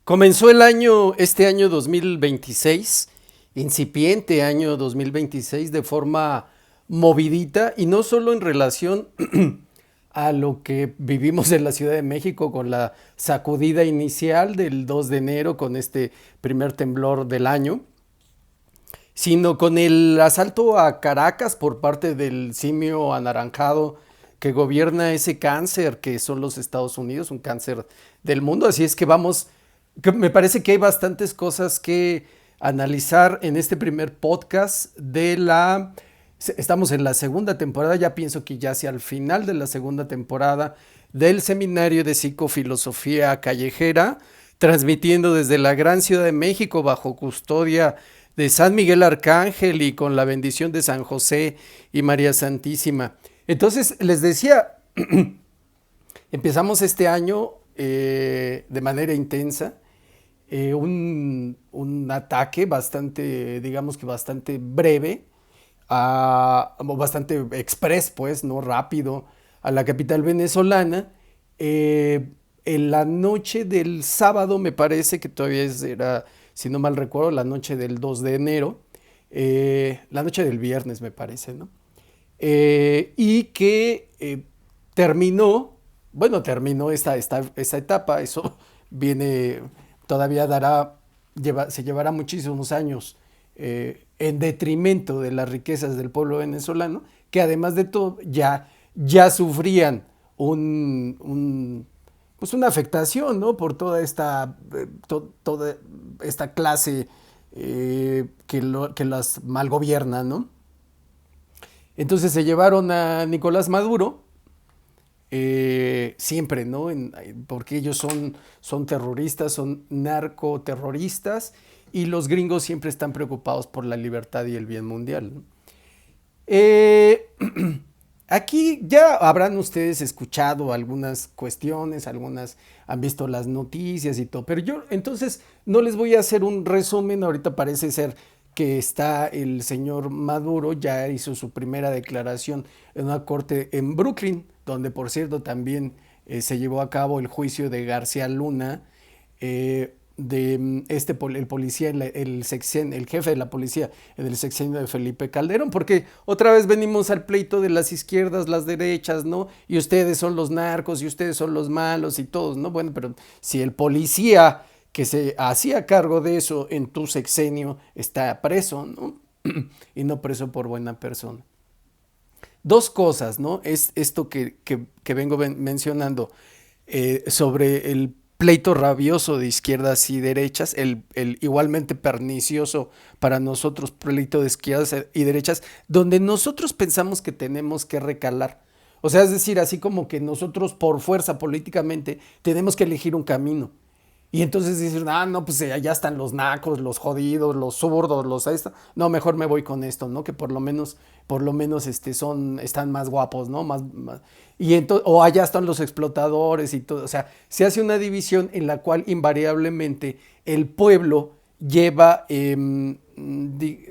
Comenzó el año, este año 2026, incipiente año 2026, de forma movidita y no solo en relación a lo que vivimos en la Ciudad de México con la sacudida inicial del 2 de enero con este primer temblor del año, sino con el asalto a Caracas por parte del simio anaranjado que gobierna ese cáncer que son los Estados Unidos, un cáncer del mundo. Así es que vamos, que me parece que hay bastantes cosas que analizar en este primer podcast de la... Estamos en la segunda temporada, ya pienso que ya hacia el final de la segunda temporada del Seminario de Psicofilosofía Callejera, transmitiendo desde la gran Ciudad de México bajo custodia de San Miguel Arcángel y con la bendición de San José y María Santísima. Entonces, les decía, empezamos este año de manera intensa, un ataque bastante, digamos que bastante breve, bastante express, pues, no rápido, a la capital venezolana. En la noche del sábado, me parece que todavía era, si no mal recuerdo, la noche del 2 de enero, la noche del viernes, me parece, ¿no? Y que terminó, bueno, terminó esta etapa, eso viene, todavía se llevará muchísimos años en detrimento de las riquezas del pueblo venezolano, que además de todo ya sufrían pues una afectación, ¿no? Por toda esta clase que las malgobierna, ¿no? Entonces se llevaron a Nicolás Maduro, siempre, ¿no? Porque ellos son terroristas, son narcoterroristas, y los gringos siempre están preocupados por la libertad y el bien mundial, ¿no? Eh, Aquí ya habrán ustedes escuchado algunas cuestiones, algunas han visto las noticias y todo, pero yo entonces no les voy a hacer un resumen. Ahorita parece ser que está el señor Maduro, ya hizo su primera declaración en una corte en Brooklyn, donde por cierto también se llevó a cabo el juicio de García Luna, el policía, el jefe de la policía del sexenio de Felipe Calderón, porque otra vez venimos al pleito de las izquierdas, las derechas, ¿no? Y ustedes son los narcos y ustedes son los malos y todos, ¿no? Bueno, pero si el policía que se hacía cargo de eso en tu sexenio está preso, ¿no? Y no preso por buena persona. Dos cosas, ¿no? Es esto que vengo mencionando sobre el pleito rabioso de izquierdas y derechas, el igualmente pernicioso para nosotros pleito de izquierdas y derechas, donde nosotros pensamos que tenemos que recalar. O sea, es decir, así como que nosotros por fuerza políticamente tenemos que elegir un camino. Y entonces dicen, no, pues allá están los nacos, los jodidos, los zurdos, los esto. No, mejor me voy con esto, ¿no? Que por lo menos están más guapos, ¿no? O allá están los explotadores y todo. O sea, se hace una división en la cual invariablemente el pueblo lleva,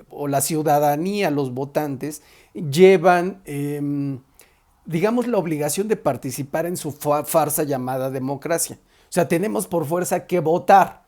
o la ciudadanía, los votantes, llevan, digamos, la obligación de participar en su farsa llamada democracia. O sea, tenemos por fuerza que votar,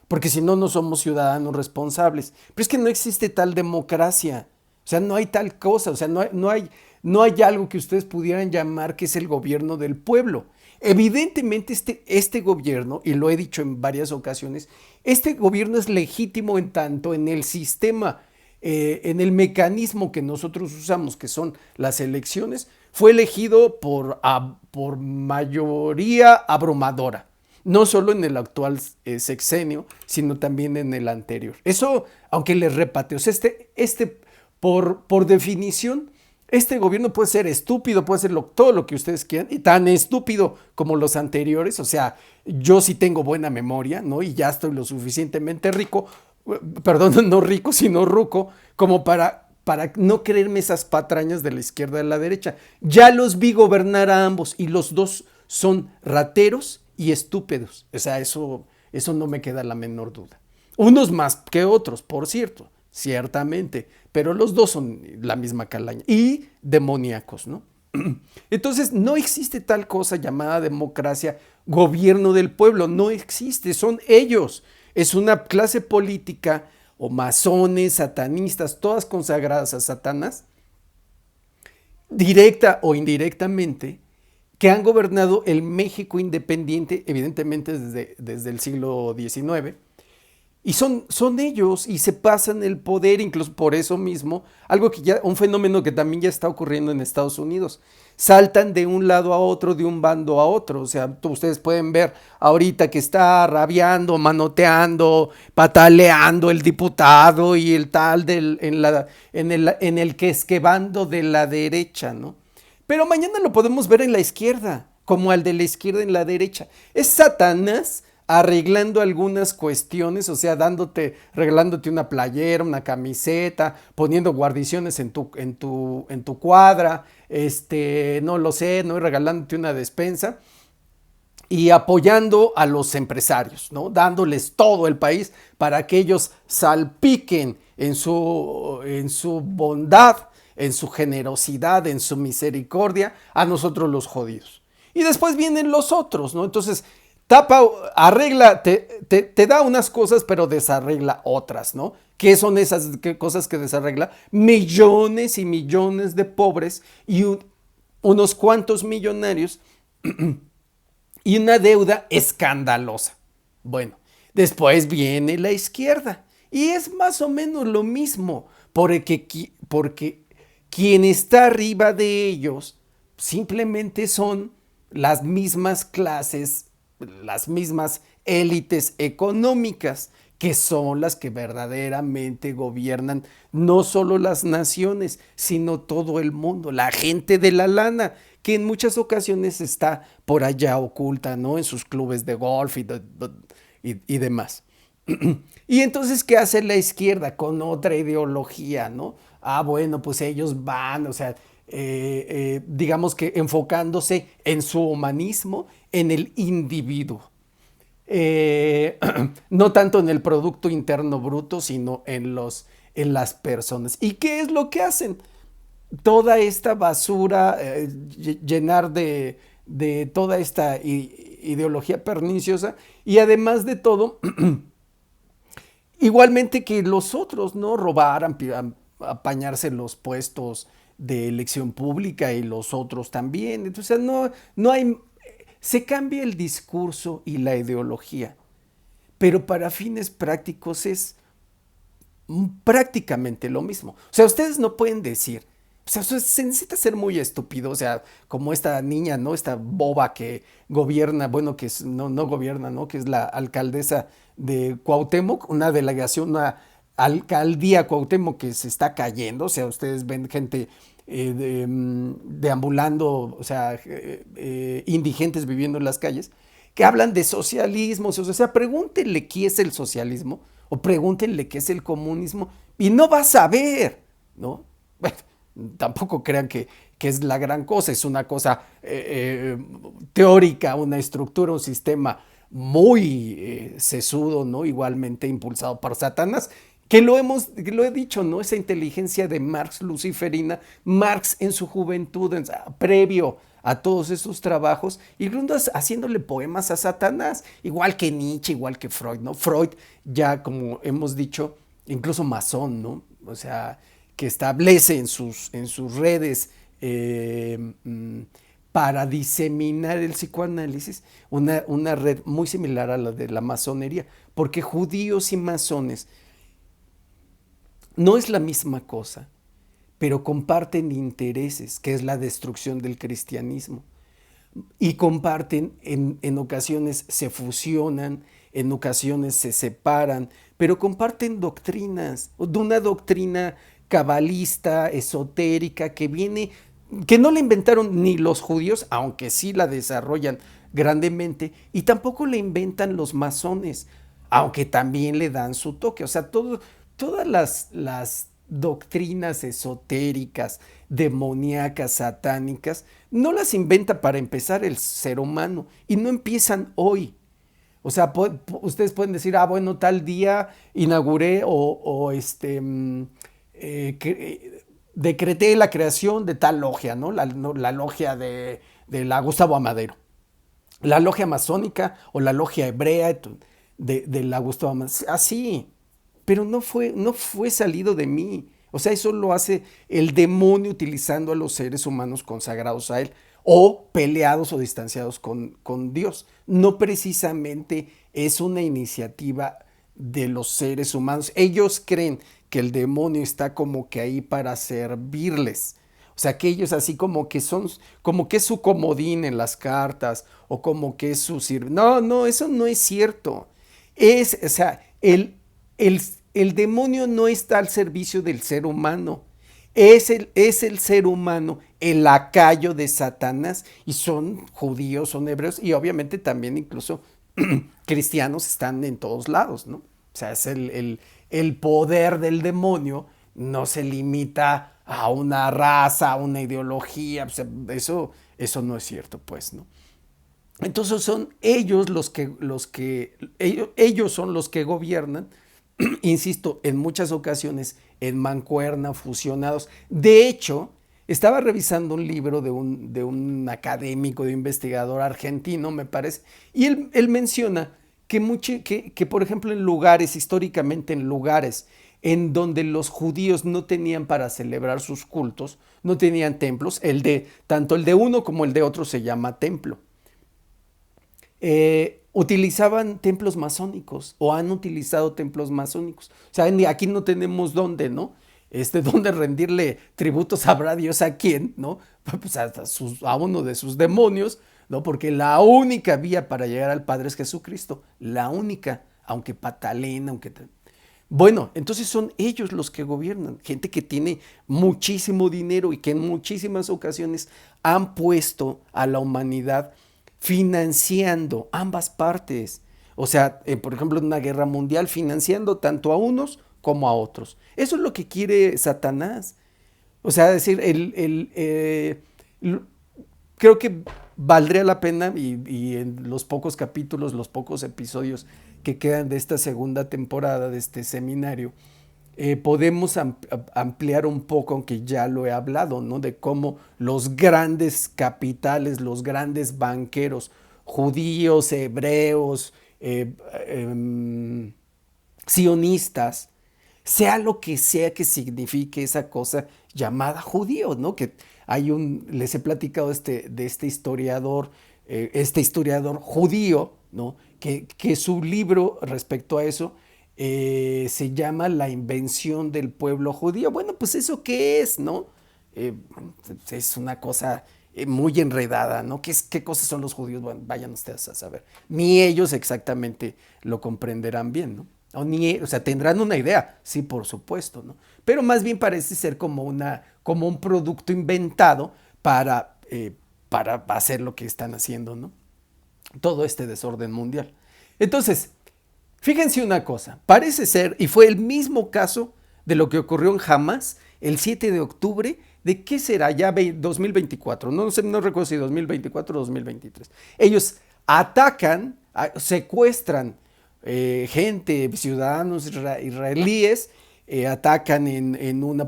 porque si no, no somos ciudadanos responsables. Pero es que no existe tal democracia. O sea, no hay tal cosa. O sea, no hay algo que ustedes pudieran llamar que es el gobierno del pueblo. Evidentemente, este gobierno, y lo he dicho en varias ocasiones, este gobierno es legítimo en tanto en el sistema, en el mecanismo que nosotros usamos, que son las elecciones, fue elegido por mayoría abrumadora. No solo en el actual sexenio, sino también en el anterior. Eso, aunque les repate, o sea, por definición, este gobierno puede ser estúpido, puede ser todo lo que ustedes quieran, y tan estúpido como los anteriores. O sea, yo sí tengo buena memoria, ¿no? Y ya estoy lo suficientemente rico, perdón, no rico, sino ruco, como para no creerme esas patrañas de la izquierda y de la derecha. Ya los vi gobernar a ambos y los dos son rateros y estúpidos. O sea, eso no me queda la menor duda. Unos más que otros, por cierto, ciertamente, pero los dos son la misma calaña y demoníacos, ¿no? Entonces, no existe tal cosa llamada democracia, gobierno del pueblo, no existe, son ellos. Es una clase política o masones, satanistas, todas consagradas a Satanás, directa o indirectamente, que han gobernado el México independiente, evidentemente desde el siglo XIX, y son ellos y se pasan el poder, incluso por eso mismo, algo que ya, un fenómeno que también ya está ocurriendo en Estados Unidos. Saltan de un lado a otro, de un bando a otro. O sea, ustedes pueden ver ahorita que está rabiando, manoteando, pataleando el diputado y el tal en el que es que bando de la derecha, ¿no? Pero mañana lo podemos ver en la izquierda, como al de la izquierda en la derecha. Es Satanás arreglando algunas cuestiones, o sea, regalándote una playera, una camiseta, poniendo guarniciones en tu cuadra, no lo sé, ¿no? Y regalándote una despensa y apoyando a los empresarios, ¿no? Dándoles todo el país para que ellos salpiquen en su bondad, en su generosidad, en su misericordia a nosotros los jodidos. Y después vienen los otros, ¿no? Entonces, tapa, arregla, te da unas cosas, pero desarregla otras, ¿no? ¿Qué son esas cosas que desarregla? Millones y millones de pobres y unos cuantos millonarios y una deuda escandalosa. Bueno, después viene la izquierda y es más o menos lo mismo, porque quien está arriba de ellos simplemente son las mismas clases, las mismas élites económicas, que son las que verdaderamente gobiernan no solo las naciones, sino todo el mundo, la gente de la lana, que en muchas ocasiones está por allá oculta, ¿no? En sus clubes de golf y demás. Y entonces, ¿qué hace la izquierda con otra ideología, ¿no? Ah, bueno, pues ellos van, o sea, digamos que enfocándose en su humanismo, en el individuo. No tanto en el Producto Interno Bruto, sino en las personas. ¿Y qué es lo que hacen? Toda esta basura, llenar de toda esta ideología perniciosa y además de todo, igualmente que los otros, ¿no? Robar, apañarse los puestos de elección pública y los otros también. Entonces, no hay, se cambia el discurso y la ideología, pero para fines prácticos es prácticamente lo mismo. O sea, ustedes no pueden decir, o sea, se necesita ser muy estúpido, o sea, como esta niña, ¿no? Esta boba que gobierna, bueno, no gobierna, ¿no? Que es la alcaldesa de Cuauhtémoc, una delegación, una alcaldía Cuauhtémoc que se está cayendo, o sea, ustedes ven gente deambulando, o sea, indigentes viviendo en las calles, que hablan de socialismo, o sea, pregúntenle qué es el socialismo o pregúntenle qué es el comunismo y no va a saber, ¿no? Bueno, tampoco crean que es la gran cosa, es una cosa teórica, una estructura, un sistema muy sesudo, ¿no? Igualmente impulsado por Satanás, que lo he dicho, ¿no? Esa inteligencia de Marx luciferina, Marx en su juventud, previo a todos esos trabajos, y luego haciéndole poemas a Satanás, igual que Nietzsche, igual que Freud, ¿no? Freud, ya como hemos dicho, incluso masón, ¿no? O sea, que establece en sus redes para diseminar el psicoanálisis, una red muy similar a la de la masonería, porque judíos y masones no es la misma cosa, pero comparten intereses, que es la destrucción del cristianismo. Y comparten, en ocasiones se fusionan, en ocasiones se separan, pero comparten doctrinas, de una doctrina cabalista, esotérica, que no la inventaron ni los judíos, aunque sí la desarrollan grandemente, y tampoco la inventan los masones, aunque también le dan su toque. O sea, todas las doctrinas esotéricas, demoníacas, satánicas, no las inventa para empezar el ser humano y no empiezan hoy. O sea, ustedes pueden decir, ah, bueno, tal día inauguré decreté la creación de tal logia, ¿no? La logia de la Gustavo Amadero, la logia masónica o la logia hebrea de la Gustavo Amadero. Así, pero no fue salido de mí. O sea, eso lo hace el demonio utilizando a los seres humanos consagrados a él o peleados o distanciados con Dios. No precisamente es una iniciativa de los seres humanos. Ellos creen que el demonio está como que ahí para servirles. O sea, que ellos así como que son, como que es su comodín en las cartas o como que es su sirve. No, no, eso no es cierto. O sea, el, el demonio no está al servicio del ser humano. Es el ser humano el lacayo de Satanás y son judíos, son hebreos y obviamente también incluso cristianos están en todos lados, ¿no? O sea, el poder del demonio no se limita a una raza, a una ideología, o sea, eso no es cierto, pues, ¿no? Entonces son ellos ellos son los que gobiernan, insisto, en muchas ocasiones en mancuerna, fusionados. De hecho, estaba revisando un libro de un académico, de un investigador argentino, me parece, y él menciona que, por ejemplo, en lugares, históricamente en lugares en donde los judíos no tenían para celebrar sus cultos, no tenían templos, tanto el de uno como el de otro se llama templo. Utilizaban templos masónicos o han utilizado templos masónicos. O sea, aquí no tenemos dónde, ¿no? Dónde rendirle tributos sabrá Dios a quién, ¿no? Pues a uno de sus demonios, ¿no? Porque la única vía para llegar al Padre es Jesucristo. La única, aunque patalena, bueno, entonces son ellos los que gobiernan, gente que tiene muchísimo dinero y que en muchísimas ocasiones han puesto a la humanidad financiando ambas partes. O sea, por ejemplo, en una guerra mundial, financiando tanto a unos como a otros. Eso es lo que quiere Satanás. O sea, decir, creo que valdría la pena y en los pocos capítulos, los pocos episodios que quedan de esta segunda temporada de este seminario, podemos ampliar un poco, aunque ya lo he hablado, ¿no? De cómo los grandes capitales, los grandes banqueros, judíos, hebreos, sionistas, sea lo que sea que signifique esa cosa llamada judío, ¿no? Que les he platicado de este historiador judío, ¿no? Que su libro respecto a eso se llama La invención del pueblo judío. Bueno, pues eso qué es, ¿no? Eh, es una cosa muy enredada, ¿no? ¿Qué cosas son los judíos? Bueno, vayan ustedes a saber. Ni ellos exactamente lo comprenderán bien, ¿no? O sea, tendrán una idea, sí, por supuesto, ¿no? Pero más bien parece ser como un producto inventado para hacer lo que están haciendo, ¿no? Todo este desorden mundial. Entonces, fíjense una cosa, parece ser, y fue el mismo caso de lo que ocurrió en Hamas el 7 de octubre, de qué será ya 2024, no sé, no recuerdo si 2024 o 2023. Ellos atacan, secuestran gente, ciudadanos israelíes, atacan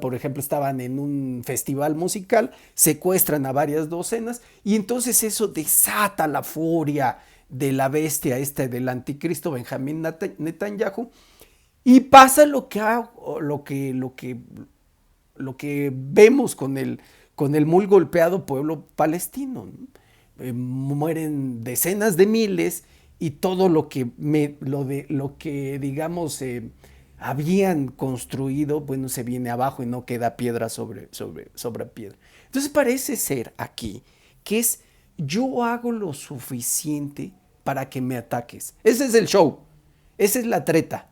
por ejemplo, estaban en un festival musical, secuestran a varias docenas y entonces eso desata la furia de la bestia del anticristo Benjamín Netanyahu y pasa lo que vemos con el muy golpeado pueblo palestino, ¿no? Mueren decenas de miles y todo lo que digamos habían construido, bueno, se viene abajo y no queda piedra sobre piedra. Entonces parece ser aquí que yo hago lo suficiente para que me ataques. Ese es el show, esa es la treta.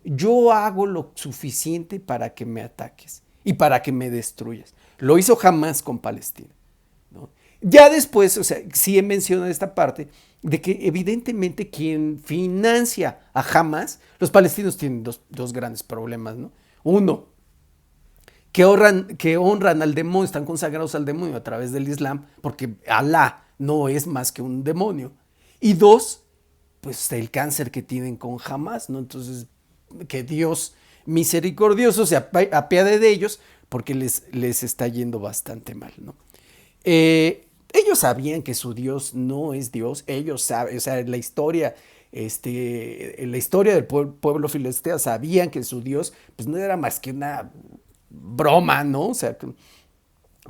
Yo hago lo suficiente para que me ataques y para que me destruyas. Lo hizo jamás con Palestina, ¿no? Ya después, o sea, sí he mencionado esta parte de que evidentemente quien financia a Hamas, los palestinos tienen dos grandes problemas, ¿no? Uno, que honran al demonio, están consagrados al demonio a través del Islam, porque Alá no es más que un demonio. Y dos, pues el cáncer que tienen con Hamas, ¿no? Entonces, que Dios misericordioso se apiade de ellos, porque les está yendo bastante mal, ¿no? Ellos sabían que su Dios no es Dios, ellos saben, o sea, en la historia del pueblo filisteo sabían que su Dios pues no era más que una broma, ¿no? O sea,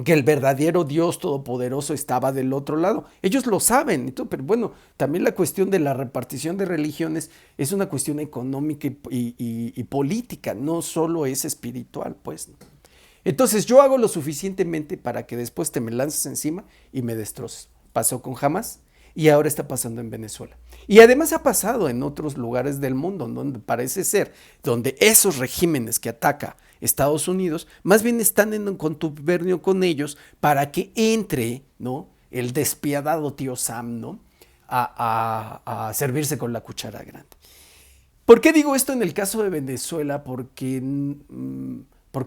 que el verdadero Dios todopoderoso estaba del otro lado. Ellos lo saben, pero bueno, también la cuestión de la repartición de religiones es una cuestión económica y política, no solo es espiritual, pues. Entonces yo hago lo suficientemente para que después te me lances encima y me destroces. Pasó con Hamas y ahora está pasando en Venezuela. Y además ha pasado en otros lugares del mundo, donde parece ser, donde esos regímenes que ataca Estados Unidos, más bien están en un contubernio con ellos para que entre, ¿no?, el despiadado tío Sam, ¿no?, a servirse con la cuchara grande. ¿Por qué digo esto en el caso de Venezuela? Porque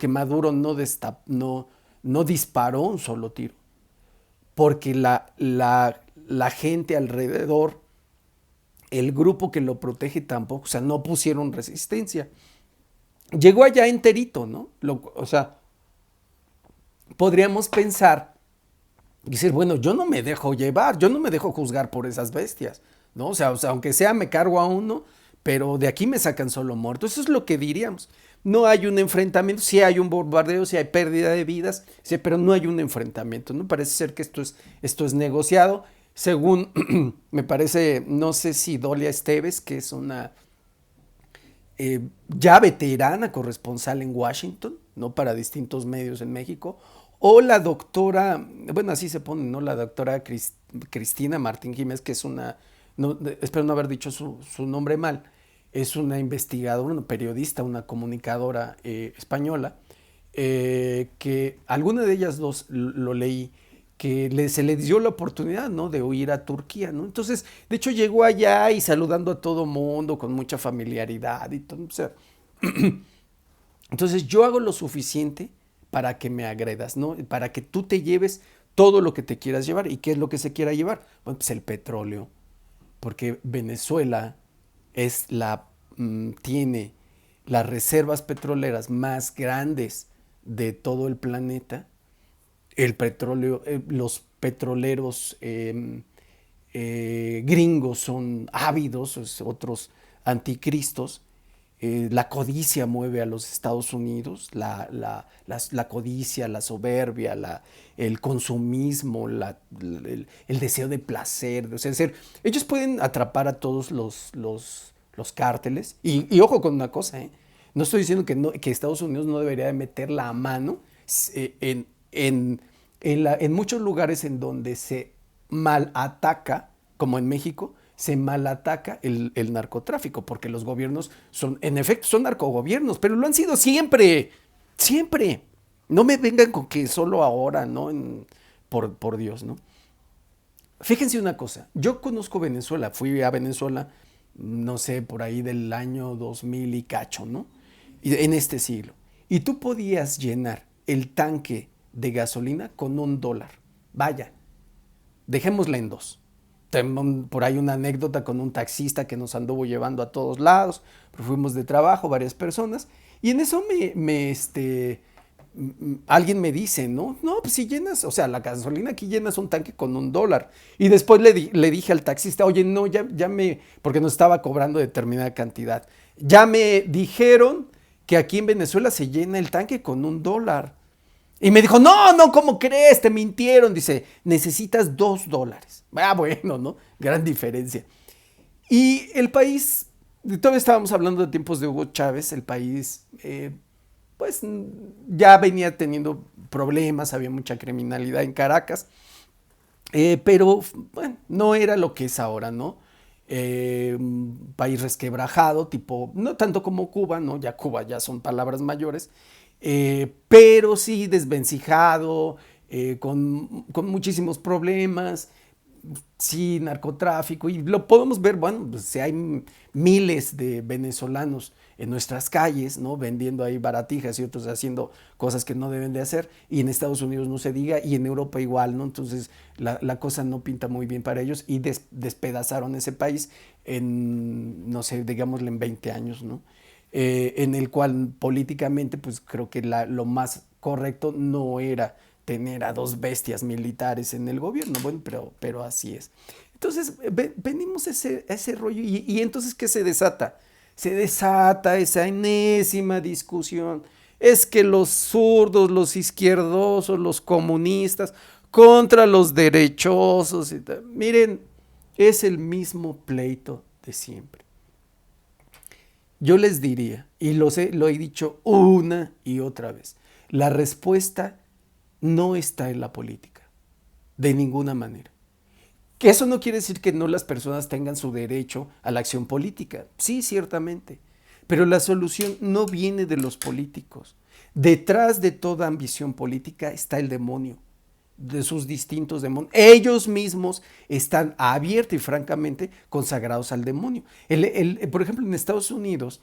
Maduro no disparó un solo tiro. Porque la gente alrededor, el grupo que lo protege tampoco, o sea, no pusieron resistencia. Llegó allá enterito, ¿no? O sea, podríamos pensar y decir, bueno, yo no me dejo llevar, yo no me dejo juzgar por esas bestias, ¿no? O sea, aunque sea me cargo a uno, pero de aquí me sacan solo muerto. Eso es lo que diríamos. No hay un enfrentamiento, sí hay un bombardeo, sí hay pérdida de vidas, sí, pero no hay un enfrentamiento, ¿no? Parece ser que esto es negociado. Según me parece, no sé si Dolia Esteves, que es una ya veterana corresponsal en Washington, ¿no?, para distintos medios en México, o la doctora, bueno, así se pone, ¿no?, la doctora Cristina Martín Jiménez, que es una, no, espero no haber dicho su nombre mal, es una investigadora, una periodista, una comunicadora española, que alguna de ellas dos lo leí, que se le dio la oportunidad, ¿no?, de huir a Turquía, ¿no? Entonces, de hecho, llegó allá y saludando a todo mundo con mucha familiaridad y todo. O sea, entonces yo hago lo suficiente para que me agredas, ¿no? Para que tú te lleves todo lo que te quieras llevar. ¿Y qué es lo que se quiera llevar? Bueno, pues el petróleo, porque Venezuela tiene las reservas petroleras más grandes de todo el planeta. El petróleo, los petroleros gringos son ávidos, otros anticristos. La codicia mueve a los Estados Unidos, la codicia, la soberbia, el consumismo, el deseo de placer. O sea, es decir, ellos pueden atrapar a todos los cárteles. Y ojo con una cosa, ¿eh? No estoy diciendo que Estados Unidos no debería de meter la mano en muchos lugares en donde se mal ataca, como en México, se mal ataca el narcotráfico, porque los gobiernos en efecto, son narcogobiernos, pero lo han sido siempre, siempre. No me vengan con que solo ahora, ¿no? Por Dios, ¿no? Fíjense una cosa, yo conozco Venezuela, fui a Venezuela, no sé, por ahí del año 2000 y cacho, ¿no? En este siglo. Y tú podías llenar el tanque de gasolina con $1. Vaya, dejémosla en dos. Tengo por ahí una anécdota con un taxista que nos anduvo llevando a todos lados, pero fuimos de trabajo, varias personas, y en eso alguien me dice, no, pues si llenas, o sea, la gasolina aquí llenas un tanque con $1. Y después le dije al taxista, oye, no, porque nos estaba cobrando determinada cantidad. Ya me dijeron que aquí en Venezuela se llena el tanque con $1. Y me dijo, no, ¿cómo crees? Te mintieron. Dice, necesitas $2. Ah, bueno, ¿no? Gran diferencia. Y el país, todavía estábamos hablando de tiempos de Hugo Chávez, el país, pues ya venía teniendo problemas, había mucha criminalidad en Caracas, pero bueno, no era lo que es ahora, ¿no? Un país resquebrajado, tipo, no tanto como Cuba, ¿no? Ya Cuba ya son palabras mayores, pero sí desvencijado, con muchísimos problemas, sí, narcotráfico, y lo podemos ver, bueno, pues si hay miles de venezolanos en nuestras calles, ¿no? Vendiendo ahí baratijas y otros haciendo cosas que no deben de hacer, y en Estados Unidos no se diga, y en Europa igual, ¿no? Entonces la cosa no pinta muy bien para ellos, y despedazaron ese país en, no sé, digámosle en 20 años, ¿no? En el cual políticamente, pues creo que lo más correcto no era tener a dos bestias militares en el gobierno. Bueno, pero así es. Entonces, venimos a ese rollo y entonces, ¿qué se desata? Se desata esa enésima discusión. Es que los zurdos, los izquierdosos, los comunistas, contra los derechosos. Y tal. Miren, es el mismo pleito de siempre. Yo les diría, y lo he dicho una y otra vez, la respuesta no está en la política, de ninguna manera. Que eso no quiere decir que no las personas tengan su derecho a la acción política. Sí, ciertamente. Pero la solución no viene de los políticos. Detrás de toda ambición política está el demonio, de sus distintos demonios. Ellos mismos están abiertos y francamente consagrados al demonio. Por ejemplo, en Estados Unidos,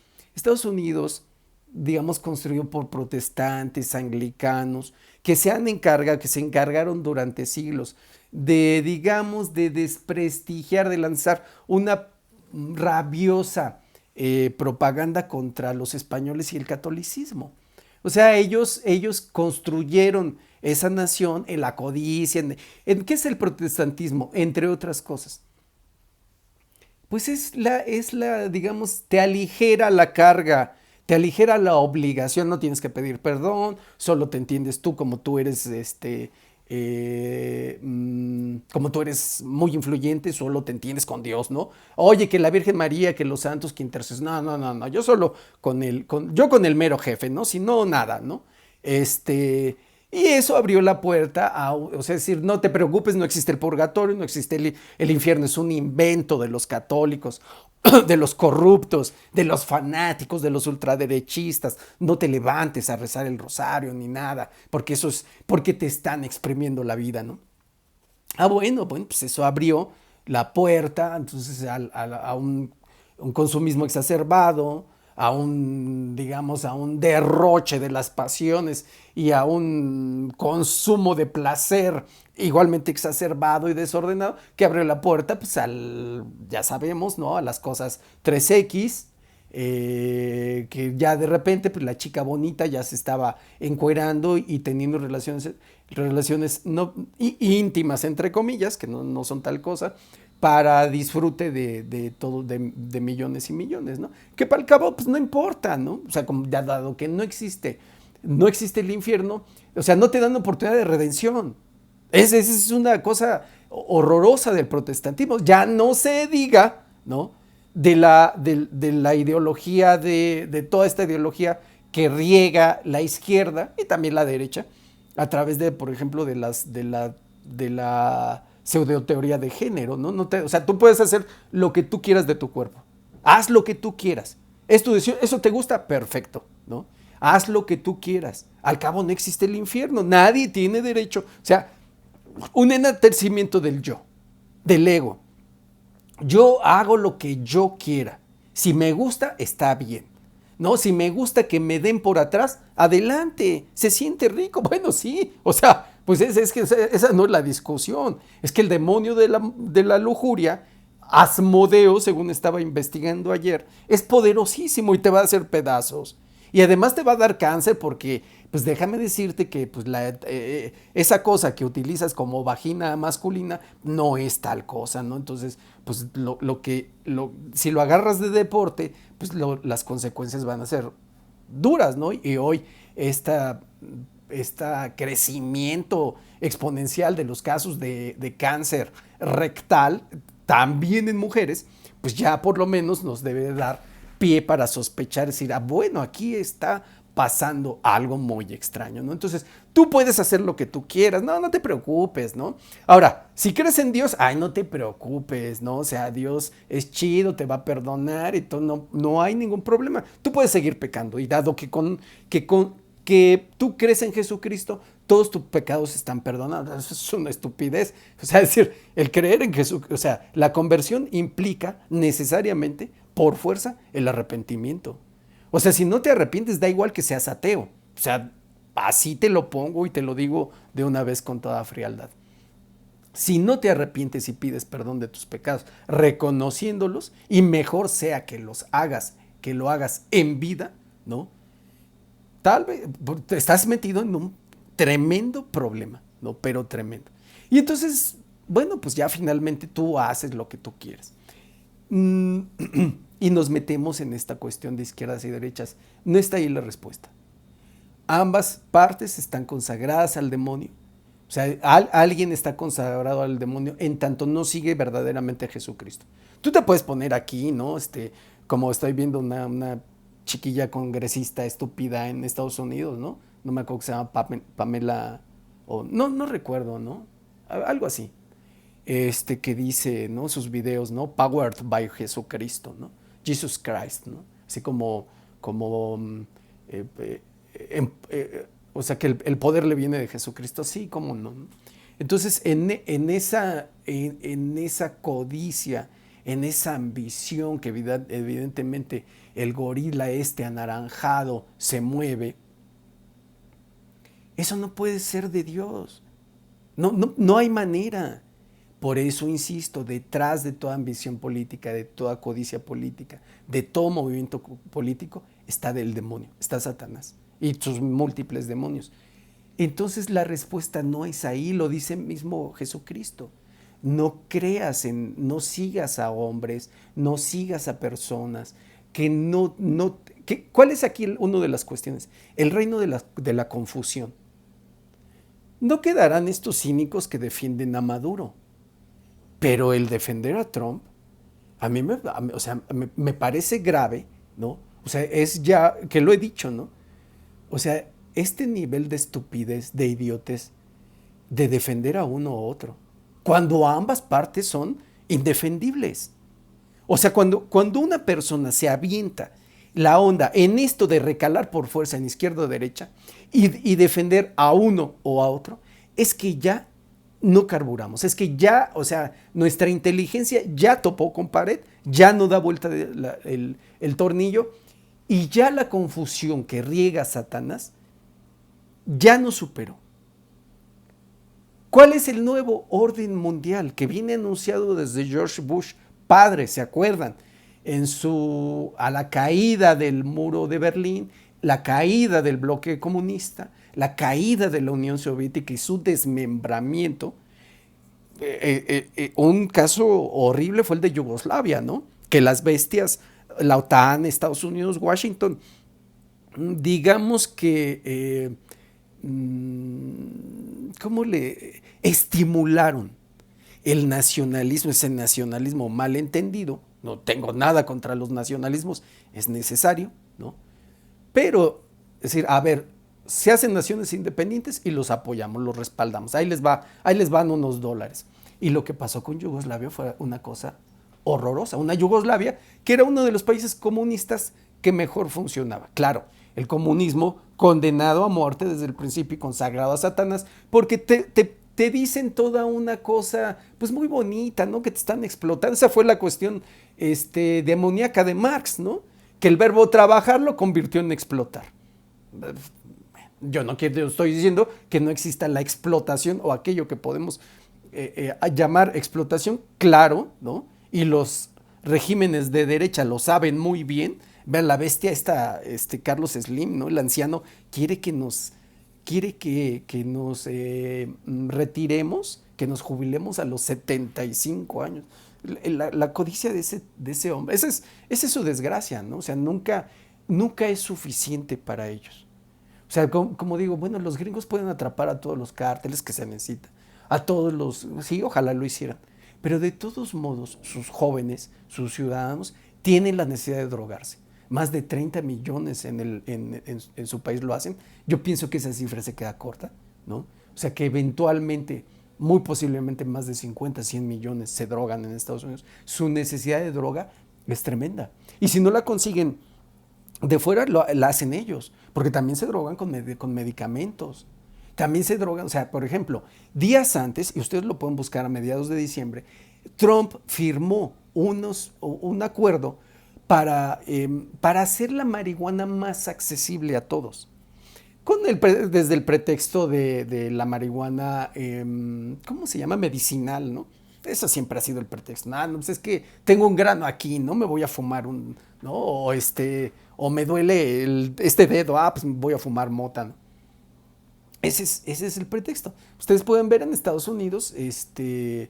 digamos, construido por protestantes, anglicanos, que se encargaron durante siglos de, digamos, de desprestigiar, de lanzar una rabiosa propaganda contra los españoles y el catolicismo. O sea, ellos construyeron esa nación en la codicia. ¿Qué es el protestantismo? Entre otras cosas. Pues digamos, te aligera la carga, te aligera la obligación, no tienes que pedir perdón, solo te entiendes tú como tú eres, como tú eres muy influyente, solo te entiendes con Dios, ¿no? Oye, que la Virgen María, que los santos, que intercesos, no, yo solo yo con el mero jefe, ¿no? Si no, nada, ¿no? Y eso abrió la puerta o sea, decir, no te preocupes, no existe el purgatorio, no existe el infierno, es un invento de los católicos, de los corruptos, de los fanáticos, de los ultraderechistas. No te levantes a rezar el rosario ni nada, porque eso es porque te están exprimiendo la vida, ¿no? Bueno, pues eso abrió la puerta entonces un consumismo exacerbado, digamos, a un derroche de las pasiones y a un consumo de placer igualmente exacerbado y desordenado, que abrió la puerta, pues, ya sabemos, ¿no? A las cosas 3X, que ya de repente, pues, la chica bonita ya se estaba encuerando y teniendo relaciones no, íntimas, entre comillas, que no son tal cosa, para disfrute de millones y millones, ¿no? Que para el cabo, pues no importa, ¿no? O sea, como ya dado que no existe el infierno, o sea, no te dan oportunidad de redención. Esa es una cosa horrorosa del protestantismo. Ya no se diga, ¿no? De la ideología, de toda esta ideología que riega la izquierda y también la derecha, a través por ejemplo, de la pseudoteoría de género, ¿no? O sea, tú puedes hacer lo que tú quieras de tu cuerpo. Haz lo que tú quieras. Es tu decisión. ¿Eso te gusta? Perfecto, ¿no? Haz lo que tú quieras. Al cabo no existe el infierno. Nadie tiene derecho. O sea, un enaltecimiento del yo, del ego. Yo hago lo que yo quiera. Si me gusta, está bien. ¿No? Si me gusta que me den por atrás, adelante. Se siente rico. Bueno, sí. O sea, pues es que esa no es la discusión. Es que el demonio de la lujuria, Asmodeo, según estaba investigando ayer, es poderosísimo y te va a hacer pedazos. Y además te va a dar cáncer porque, pues déjame decirte que pues, esa cosa que utilizas como vagina masculina no es tal cosa, ¿no? Entonces, pues si lo agarras de deporte, pues las consecuencias van a ser duras, ¿no? Y hoy este crecimiento exponencial de los casos de cáncer rectal, también en mujeres, pues ya por lo menos nos debe dar pie para sospechar, decir, bueno, aquí está pasando algo muy extraño, ¿no? Entonces, tú puedes hacer lo que tú quieras, no te preocupes, ¿no? Ahora, si crees en Dios, no te preocupes, ¿no? O sea, Dios es chido, te va a perdonar y todo, no hay ningún problema. Tú puedes seguir pecando y dado que tú crees en Jesucristo, todos tus pecados están perdonados. Eso es una estupidez. O sea, es decir, el creer en Jesús, o sea, la conversión implica necesariamente, por fuerza, el arrepentimiento. O sea, si no te arrepientes, da igual que seas ateo. O sea, así te lo pongo y te lo digo de una vez con toda frialdad. Si no te arrepientes y pides perdón de tus pecados, reconociéndolos, y mejor sea que lo hagas en vida, ¿no? Tal vez te estás metido en un tremendo problema, ¿no? Pero tremendo. Y entonces, bueno, pues ya finalmente tú haces lo que tú quieres. Mm, y nos metemos en esta cuestión de izquierdas y derechas. No está ahí la respuesta. Ambas partes están consagradas al demonio. O sea, alguien está consagrado al demonio en tanto no sigue verdaderamente a Jesucristo. Tú te puedes poner aquí, ¿no? Como estoy viendo una chiquilla congresista estúpida en Estados Unidos, ¿no? No me acuerdo que se llama Pamela, o no recuerdo, ¿no? Algo así. Que dice, ¿no? Sus videos, ¿no? Powered by Jesucristo, ¿no? Jesus Christ, ¿no? Así como eh, eh, em- o sea, que el poder le viene de Jesucristo, sí, cómo no. Entonces, en esa codicia, en esa ambición que evidentemente el gorila anaranjado se mueve, eso no puede ser de Dios. No hay manera. Por eso insisto, detrás de toda ambición política, de toda codicia política, de todo movimiento político, está del demonio, está Satanás y sus múltiples demonios. Entonces la respuesta no es ahí, lo dice mismo Jesucristo. No sigas a hombres, no sigas a personas, ¿cuál es aquí una de las cuestiones? El reino de la confusión. No quedarán estos cínicos que defienden a Maduro, pero el defender a Trump, o sea, me parece grave, ¿no? O sea, es ya, que lo he dicho, ¿no? O sea, este nivel de estupidez, de idiotez, de defender a uno u otro, cuando ambas partes son indefendibles. O sea, cuando una persona se avienta la onda en esto de recalar por fuerza en izquierda o derecha y defender a uno o a otro, es que ya no carburamos, es que ya, o sea, nuestra inteligencia ya topó con pared, ya no da vuelta el tornillo y ya la confusión que riega Satanás ya nos superó. ¿Cuál es el nuevo orden mundial que viene anunciado desde George Bush, padre, se acuerdan? A la caída del muro de Berlín, la caída del bloque comunista, la caída de la Unión Soviética y su desmembramiento. Un caso horrible fue el de Yugoslavia, ¿no? Que las bestias, la OTAN, Estados Unidos, Washington, digamos que ¿cómo le estimularon el nacionalismo, ese nacionalismo mal entendido? No tengo nada contra los nacionalismos, es necesario, ¿no? Pero, es decir, a ver, se hacen naciones independientes y los apoyamos, los respaldamos, ahí les van unos dólares. Y lo que pasó con Yugoslavia fue una cosa horrorosa, una Yugoslavia que era uno de los países comunistas que mejor funcionaba. Claro, el comunismo condenado a muerte desde el principio y consagrado a Satanás, porque te dicen toda una cosa pues muy bonita, ¿no? Que te están explotando. Esa fue la cuestión demoníaca de Marx, ¿no? Que el verbo trabajar lo convirtió en explotar. Yo no estoy diciendo que no exista la explotación o aquello que podemos llamar explotación, claro, ¿no? Y los regímenes de derecha lo saben muy bien. Vean, la bestia Carlos Slim, ¿no? El anciano quiere que nos retiremos, que nos jubilemos a los 75 años. La codicia de ese hombre, esa es su desgracia, ¿no? O sea, nunca es suficiente para ellos. O sea, como digo, bueno, los gringos pueden atrapar a todos los cárteles que se necesitan, sí, ojalá lo hicieran, pero de todos modos, sus jóvenes, sus ciudadanos, tienen la necesidad de drogarse. Más de 30 millones en su país lo hacen. Yo pienso que esa cifra se queda corta, ¿no? O sea, que eventualmente, muy posiblemente más de 50, 100 millones se drogan en Estados Unidos. Su necesidad de droga es tremenda. Y si no la consiguen de fuera, la hacen ellos, porque también se drogan con medicamentos. También se drogan, o sea, por ejemplo, días antes, y ustedes lo pueden buscar a mediados de diciembre, Trump firmó un acuerdo para hacer la marihuana más accesible a todos. Desde el pretexto de la marihuana, ¿cómo se llama? Medicinal, ¿no? Eso siempre ha sido el pretexto. No, pues es que tengo un grano aquí, no me voy a fumar un, ¿no? O me duele este dedo, pues me voy a fumar mota, ¿no? Ese es el pretexto. Ustedes pueden ver en Estados Unidos, el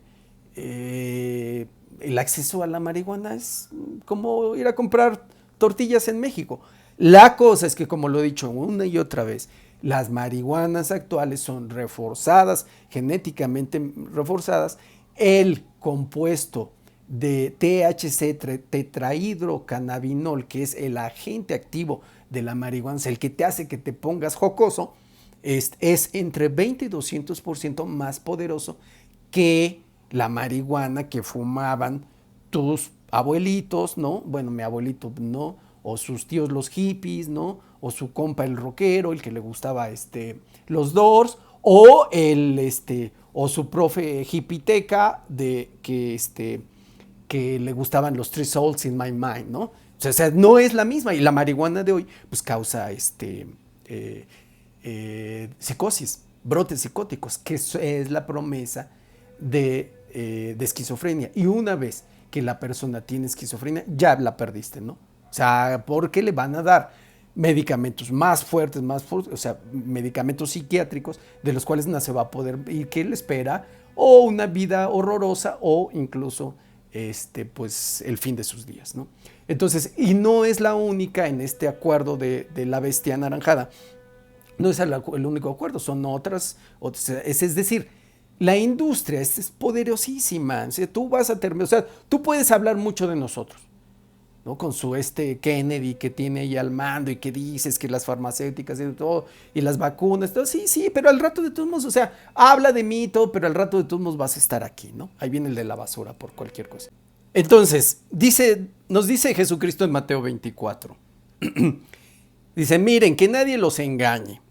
acceso a la marihuana es como ir a comprar tortillas en México. La cosa es que, como lo he dicho una y otra vez, las marihuanas actuales son reforzadas, genéticamente reforzadas. El compuesto de THC, tetrahidrocannabinol, que es el agente activo de la marihuana, el que te hace que te pongas jocoso, es entre 20 y 200% más poderoso que la marihuana que fumaban tus abuelitos, ¿no? Bueno, mi abuelito no, o sus tíos los hippies, ¿no? O su compa el rockero, el que le gustaba los Doors, o o su profe hippiteca que le gustaban los Three Souls in My Mind, ¿no? O sea, no es la misma, y la marihuana de hoy pues causa eh, psicosis, brotes psicóticos, que es la promesa de esquizofrenia. Y una vez que la persona tiene esquizofrenia, ya la perdiste, ¿no? O sea, porque le van a dar medicamentos más fuertes, o sea, medicamentos psiquiátricos de los cuales no se va a poder, y que le espera o una vida horrorosa o incluso pues el fin de sus días, ¿no? Entonces, y no es la única en este acuerdo de la bestia anaranjada, no es el único acuerdo, son otras es decir, la industria es poderosísima. O sea, tú vas a terminar, o sea, tú puedes hablar mucho de nosotros, ¿no? Con su Kennedy que tiene ahí al mando y que dices que las farmacéuticas y todo, y las vacunas, todo, sí, sí, pero al rato de todos modos, o sea, habla de mí y todo, pero al rato de todos modos vas a estar aquí, ¿no? Ahí viene el de la basura por cualquier cosa. Entonces, nos dice Jesucristo en Mateo 24, dice, miren, que nadie los engañe.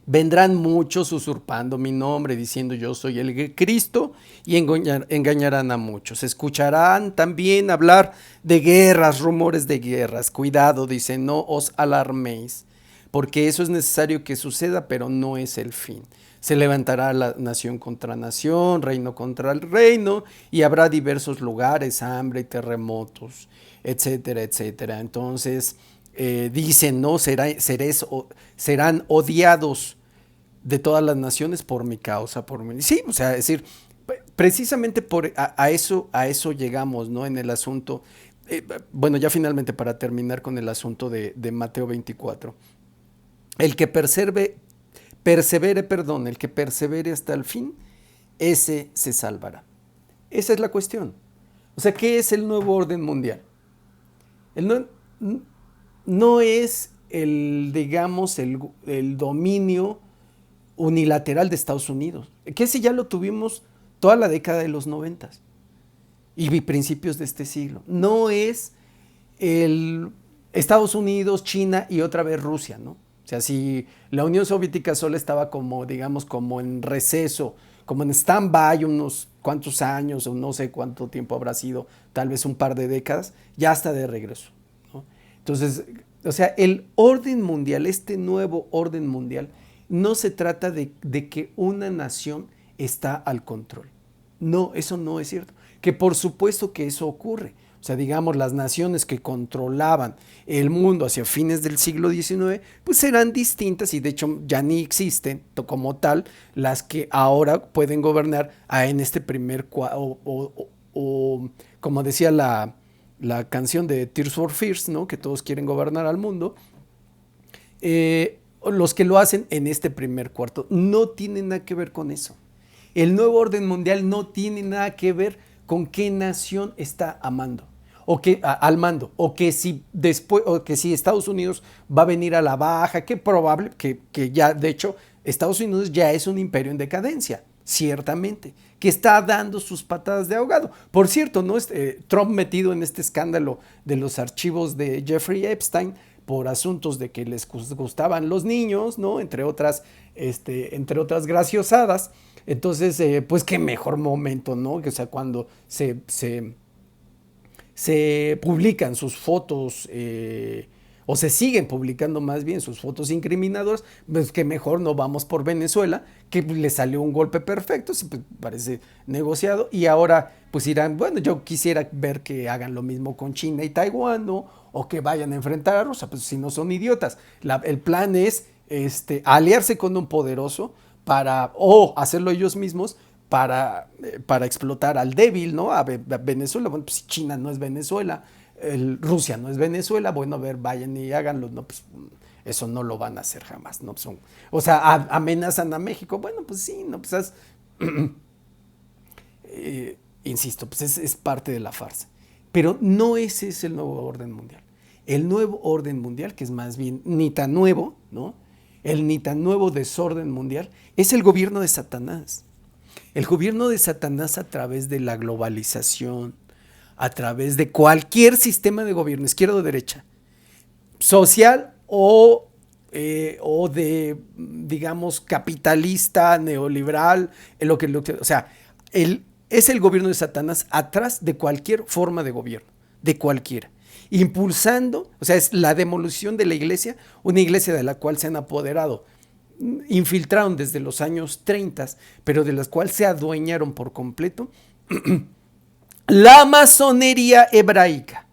Vendrán muchos usurpando mi nombre, diciendo yo soy el Cristo, y engañarán a muchos. Escucharán también hablar de guerras, rumores de guerras. Cuidado, dice, no os alarméis, porque eso es necesario que suceda, pero no es el fin. Se levantará la nación contra nación, reino contra el reino, y habrá diversos lugares, hambre y terremotos, etcétera, etcétera. Entonces, dicen, ¿no? Serán odiados de todas las naciones por mi causa, por mí. Sí, o sea, es decir, precisamente a eso llegamos, ¿no? En el asunto, bueno, ya finalmente para terminar con el asunto de Mateo 24. El que el que persevere hasta el fin, ese se salvará. Esa es la cuestión. O sea, ¿qué es el nuevo orden mundial? El no es digamos, el dominio unilateral de Estados Unidos, que ese ya lo tuvimos toda la década de los 90 y principios de este siglo. No es el Estados Unidos, China y otra vez Rusia, ¿no? O sea, si la Unión Soviética solo estaba como, digamos, como en receso, como en stand-by unos cuantos años, o no sé cuánto tiempo habrá sido, tal vez un par de décadas, ya está de regreso, ¿no? Entonces, o sea, el orden mundial, este nuevo orden mundial, no se trata de que una nación está al control. No, eso no es cierto. Que por supuesto que eso ocurre. O sea, digamos, las naciones que controlaban el mundo hacia fines del siglo XIX, pues serán distintas y de hecho ya ni existen como tal las que ahora pueden gobernar en este primer o como decía la canción de Tears for Fears, ¿no? Que todos quieren gobernar al mundo. Los que lo hacen en este primer cuarto no tienen nada que ver con eso. El nuevo orden mundial no tiene nada que ver con qué nación está amando al mando, o que si después, o que si Estados Unidos va a venir a la baja, que probable que ya, de hecho, Estados Unidos ya es un imperio en decadencia, ciertamente, que está dando sus patadas de ahogado. Por cierto, ¿no? Trump metido en este escándalo de los archivos de Jeffrey Epstein por asuntos de que les gustaban los niños, ¿no? Entre otras graciosadas. Entonces, pues qué mejor momento, ¿no? O sea, cuando se publican sus fotos o se siguen publicando más bien sus fotos incriminadoras, pues que mejor no vamos por Venezuela, que le salió un golpe perfecto, pues, parece negociado, y ahora pues irán, bueno, yo quisiera ver que hagan lo mismo con China y Taiwán, ¿no? O que vayan a enfrentar a Rusia, pues si no son idiotas. El plan es aliarse con un poderoso o hacerlo ellos mismos para explotar al débil, ¿no? A Venezuela. Bueno, pues si China no es Venezuela, Rusia no es Venezuela, bueno, a ver, vayan y háganlo, no, pues eso no lo van a hacer jamás, ¿no? O sea, amenazan a México, bueno, pues sí, no, pues insisto, pues es parte de la farsa. Pero no ese es el nuevo orden mundial. El nuevo orden mundial, que es más bien ni tan nuevo, ¿no? El ni tan nuevo desorden mundial, es el gobierno de Satanás. El gobierno de Satanás a través de la globalización, a través de cualquier sistema de gobierno, izquierda o derecha, social o de, digamos, capitalista, neoliberal, o sea, es el gobierno de Satanás atrás de cualquier forma de gobierno, de cualquiera, impulsando, o sea, es la demolición de la iglesia, una iglesia de la cual se han apoderado, infiltraron desde los años 30, pero de las cuales se adueñaron por completo la masonería hebraica,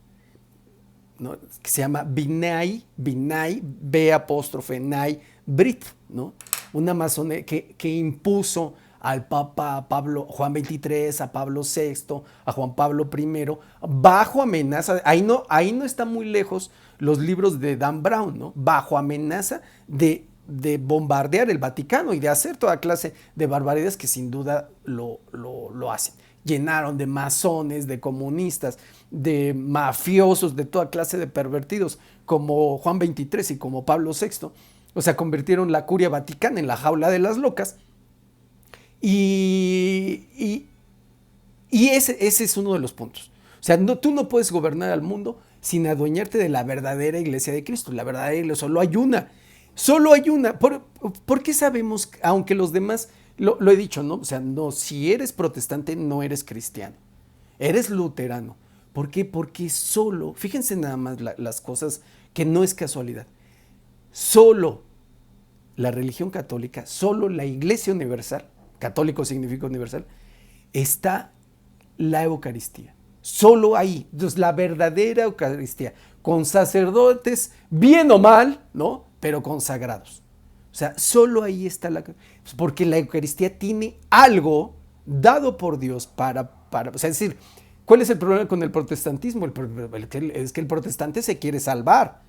¿no? Que se llama Binay, B apóstrofe Nay, Brit, ¿no? Una masonería que impuso al Papa Juan XXIII, a Pablo VI, a Juan Pablo I, bajo amenaza, ahí no está muy lejos los libros de Dan Brown, ¿no? Bajo amenaza de bombardear el Vaticano y de hacer toda clase de barbaridades que sin duda lo hacen. Llenaron de masones, de comunistas, de mafiosos, de toda clase de pervertidos, como Juan XXIII y como Pablo VI. O sea, convirtieron la curia vaticana en la jaula de las locas. Y ese es uno de los puntos. O sea, tú no puedes gobernar al mundo sin adueñarte de la verdadera iglesia de Cristo. La verdadera iglesia, solo hay una. Solo hay una. ¿Por qué sabemos, aunque los demás, lo he dicho, ¿no? O sea, no, si eres protestante, no eres cristiano. Eres luterano. ¿Por qué? Porque solo, fíjense nada más las cosas que no es casualidad. Solo la religión católica, solo la iglesia universal, católico significa universal, está la Eucaristía. Solo ahí. Entonces, la verdadera Eucaristía, con sacerdotes, bien o mal, ¿no? Pero consagrados. O sea, solo ahí está porque la Eucaristía tiene algo dado por Dios o sea, es decir, ¿cuál es el problema con el protestantismo? Es que el protestante se quiere salvar,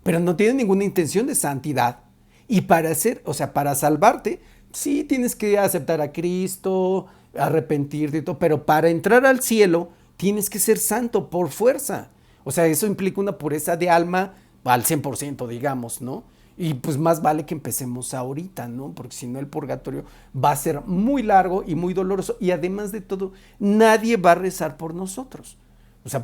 pero no tiene ninguna intención de santidad. Y para salvarte, sí tienes que aceptar a Cristo, arrepentirte y todo, pero para entrar al cielo tienes que ser santo por fuerza. O sea, eso implica una pureza de alma al 100%, digamos, ¿no? Y pues más vale que empecemos ahorita, ¿no? Porque si no el purgatorio va a ser muy largo y muy doloroso. Y además de todo, nadie va a rezar por nosotros. O sea,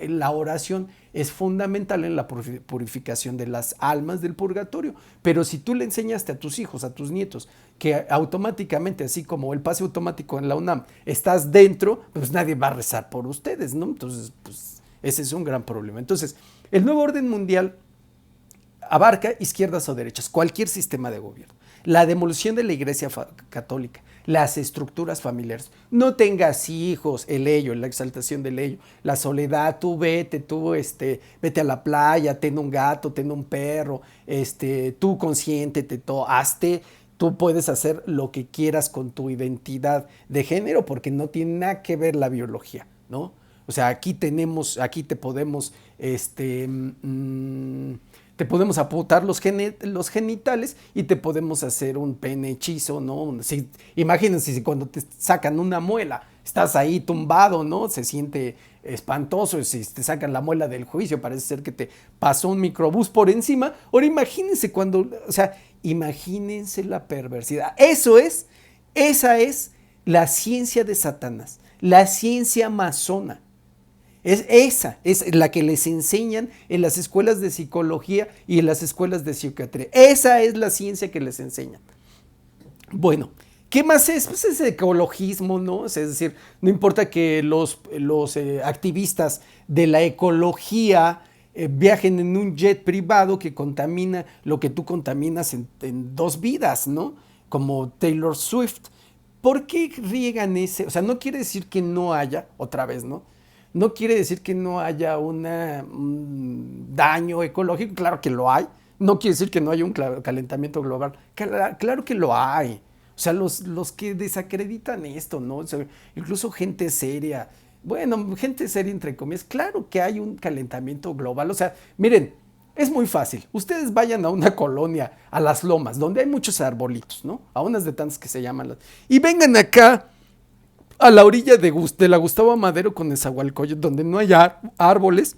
la oración es fundamental en la purificación de las almas del purgatorio. Pero si tú le enseñaste a tus hijos, a tus nietos, que automáticamente, así como el pase automático en la UNAM, estás dentro, pues nadie va a rezar por ustedes, ¿no? Entonces, pues ese es un gran problema. Entonces, el nuevo orden mundial abarca izquierdas o derechas, cualquier sistema de gobierno. La demolición de la iglesia católica, las estructuras familiares. No tengas hijos, el ello, la exaltación del ello, la soledad, tú vete a la playa, ten un gato, ten un perro, tú consiéntete, tú puedes hacer lo que quieras con tu identidad de género porque no tiene nada que ver la biología, ¿no? O sea, aquí te podemos, te podemos apuntar los genitales y te podemos hacer un pene hechizo, ¿no? Imagínense si cuando te sacan una muela, estás ahí tumbado, ¿no? Se siente espantoso, si te sacan la muela del juicio, parece ser que te pasó un microbús por encima. Ahora imagínense imagínense la perversidad. Esa es la ciencia de Satanás, la ciencia masona. Esa es la que les enseñan en las escuelas de psicología y en las escuelas de psiquiatría. Esa es la ciencia que les enseñan. Bueno, ¿qué más es? Pues es ecologismo, ¿no? Es decir, no importa que los activistas de la ecología viajen en un jet privado que contamina lo que tú contaminas en 2 vidas, ¿no? Como Taylor Swift. ¿Por qué riegan ese? O sea, no quiere decir que no haya, otra vez, ¿no? No quiere decir que no haya un daño ecológico, claro que lo hay. No quiere decir que no haya un calentamiento global, claro que lo hay. O sea, los que desacreditan esto, ¿no? O sea, incluso gente seria, bueno, gente seria entre comillas, claro que hay un calentamiento global. O sea, miren, es muy fácil. Ustedes vayan a una colonia, a las lomas, donde hay muchos arbolitos, ¿no? A unas de tantas que se llaman y vengan acá a la orilla de la Gustavo Madero con Nezahualcóyotl, donde no hay árboles,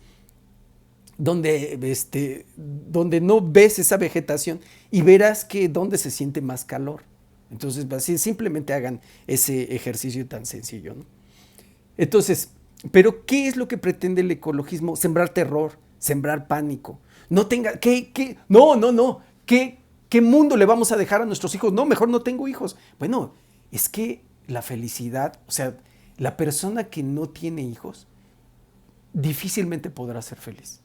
donde no ves esa vegetación y verás que donde se siente más calor. Entonces, así simplemente hagan ese ejercicio tan sencillo, ¿no? Entonces, pero ¿qué es lo que pretende el ecologismo? Sembrar terror, sembrar pánico. No tenga, no, ¿qué mundo le vamos a dejar a nuestros hijos? No, mejor no tengo hijos. Bueno, es que la felicidad, o sea, la persona que no tiene hijos difícilmente podrá ser feliz.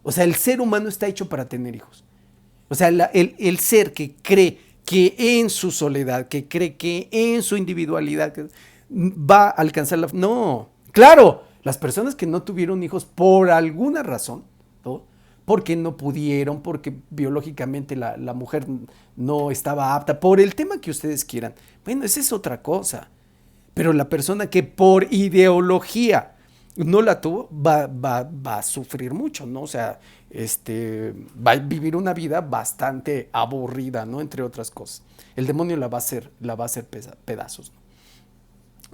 O sea, el ser humano está hecho para tener hijos. O sea, el ser que cree que en su soledad, que cree que en su individualidad va a alcanzar la... No, claro, las personas que no tuvieron hijos por alguna razón, ¿no? Porque no pudieron, porque biológicamente la mujer no estaba apta, por el tema que ustedes quieran. Bueno, esa es otra cosa. Pero la persona que por ideología no la tuvo, va a sufrir mucho, ¿no? O sea, va a vivir una vida bastante aburrida, ¿no? Entre otras cosas. El demonio la va a hacer pedazos, ¿no?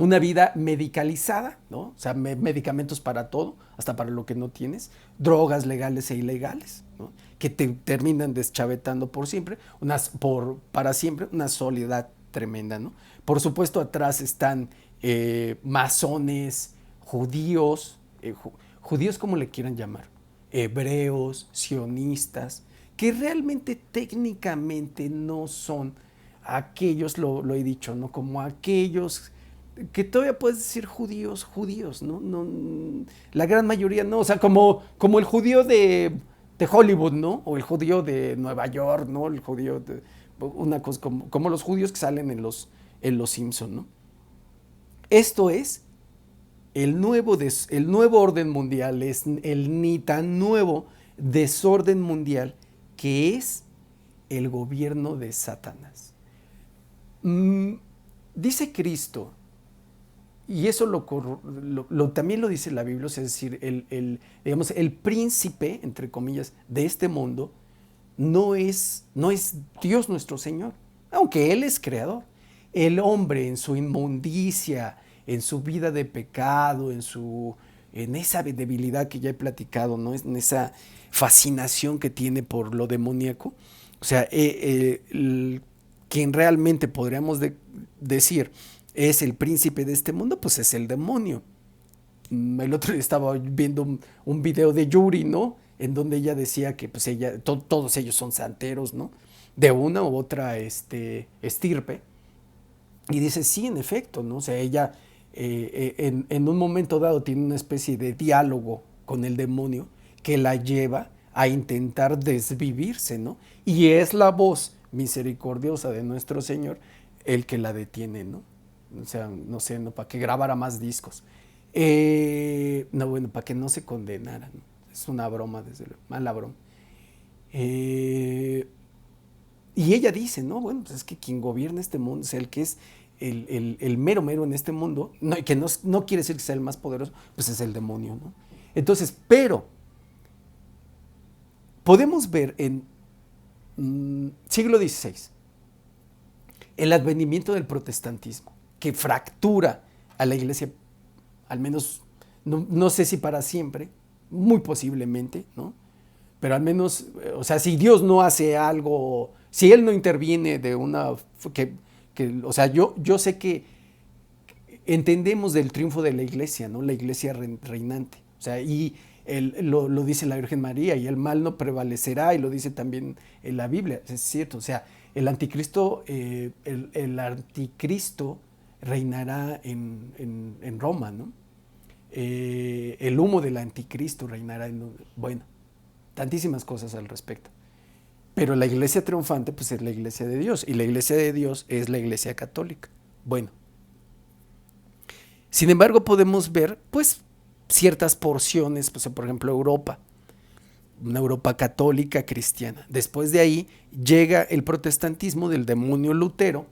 Una vida medicalizada, ¿no? O sea, medicamentos para todo, hasta para lo que no tienes, drogas legales e ilegales, ¿no? Que te terminan deschavetando por siempre, para siempre, una soledad tremenda, ¿no? Por supuesto, atrás están masones, judíos, judíos como le quieran llamar, hebreos, sionistas, que realmente técnicamente no son aquellos, lo he dicho, ¿no? Como aquellos que todavía puedes decir judíos, ¿no? No, la gran mayoría no, o sea, como el judío de Hollywood, ¿no? O el judío de Nueva York, ¿no? El judío de una cosa como los judíos que salen en los Simpson, ¿no? Esto es el nuevo orden mundial, es el ni tan nuevo desorden mundial que es el gobierno de Satanás. Mm, dice Cristo, y eso también lo dice la Biblia, es decir, digamos, el príncipe, entre comillas, de este mundo no es Dios nuestro Señor, aunque Él es creador. El hombre en su inmundicia, en su vida de pecado, en esa debilidad que ya he platicado, ¿no? En esa fascinación que tiene por lo demoníaco, o sea, quien realmente podríamos decir es el príncipe de este mundo, pues es el demonio. El otro día estaba viendo un video de Yuri, ¿no? En donde ella decía que pues todos ellos son santeros, ¿no? De una u otra estirpe. Y dice, sí, en efecto, ¿no? O sea, ella en un momento dado tiene una especie de diálogo con el demonio que la lleva a intentar desvivirse, ¿no? Y es la voz misericordiosa de nuestro Señor el que la detiene, ¿no? O sea, no sé, ¿no? Para que grabara más discos. No, bueno, para que no se condenara, ¿no? Es una broma, desde luego, mala broma. Eh, y ella dice, no, bueno, pues es que quien gobierna este mundo, o sea, el que es el mero mero en este mundo, no, que no quiere decir que sea el más poderoso, pues es el demonio, ¿no? Entonces, pero podemos ver en siglo XVI el advenimiento del protestantismo, que fractura a la iglesia, al menos, no sé si para siempre, muy posiblemente, ¿no? Pero al menos, o sea, si Dios no hace algo, si Él no interviene de una, o sea, yo sé que entendemos del triunfo de la iglesia, ¿no? La iglesia reinante, o sea, y lo dice la Virgen María, y el mal no prevalecerá, y lo dice también en la Biblia, es cierto, o sea, el anticristo reinará en Roma, ¿no? El humo del anticristo reinará bueno. tantísimas cosas al respecto. Pero la iglesia triunfante pues es la iglesia de Dios, y la iglesia de Dios es la iglesia católica. Bueno, sin embargo podemos ver pues ciertas porciones, pues por ejemplo Europa, una Europa católica cristiana. Después de ahí llega el protestantismo del demonio Lutero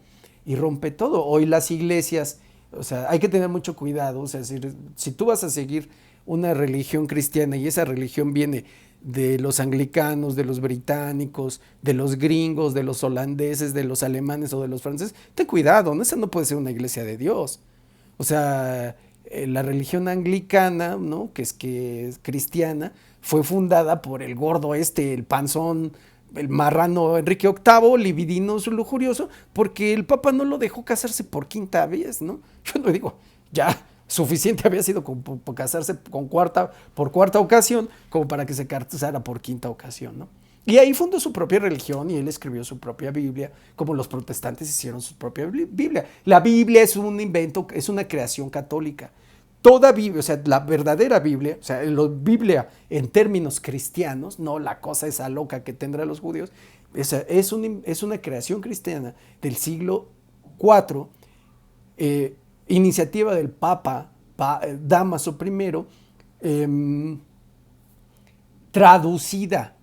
y rompe todo. Hoy las iglesias, o sea, hay que tener mucho cuidado, o sea, si tú vas a seguir una religión cristiana y esa religión viene de los anglicanos, de los británicos, de los gringos, de los holandeses, de los alemanes o de los franceses, ten cuidado, ¿no? Esa no puede ser una iglesia de Dios. O sea, la religión anglicana, ¿no? Que es cristiana, fue fundada por el gordo el panzón, el marrano Enrique VIII, libidinoso, lujurioso, porque el Papa no lo dejó casarse por quinta vez, ¿no? Yo no digo, ya suficiente había sido por casarse por cuarta ocasión, como para que se casara por quinta ocasión, ¿no? Y ahí fundó su propia religión y él escribió su propia Biblia, como los protestantes hicieron su propia Biblia. La Biblia es un invento, es una creación católica. Toda Biblia, o sea, la verdadera Biblia, o sea, la Biblia en términos cristianos, no la cosa esa loca que tendrán los judíos, es una creación cristiana del siglo IV, iniciativa del Papa Dámaso I, traducida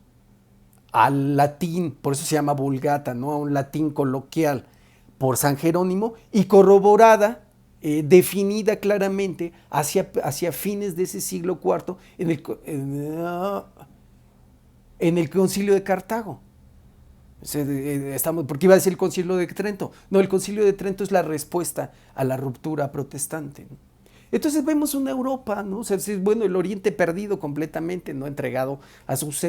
al latín, por eso se llama Vulgata, ¿no? A un latín coloquial por San Jerónimo, y corroborada, definida claramente hacia fines de ese siglo IV en el Concilio de Cartago. Porque iba a decir el Concilio de Trento. No, el Concilio de Trento es la respuesta a la ruptura protestante, ¿no? Entonces vemos una Europa, ¿no? O sea, bueno, el Oriente perdido completamente, ¿no? Entregado a sus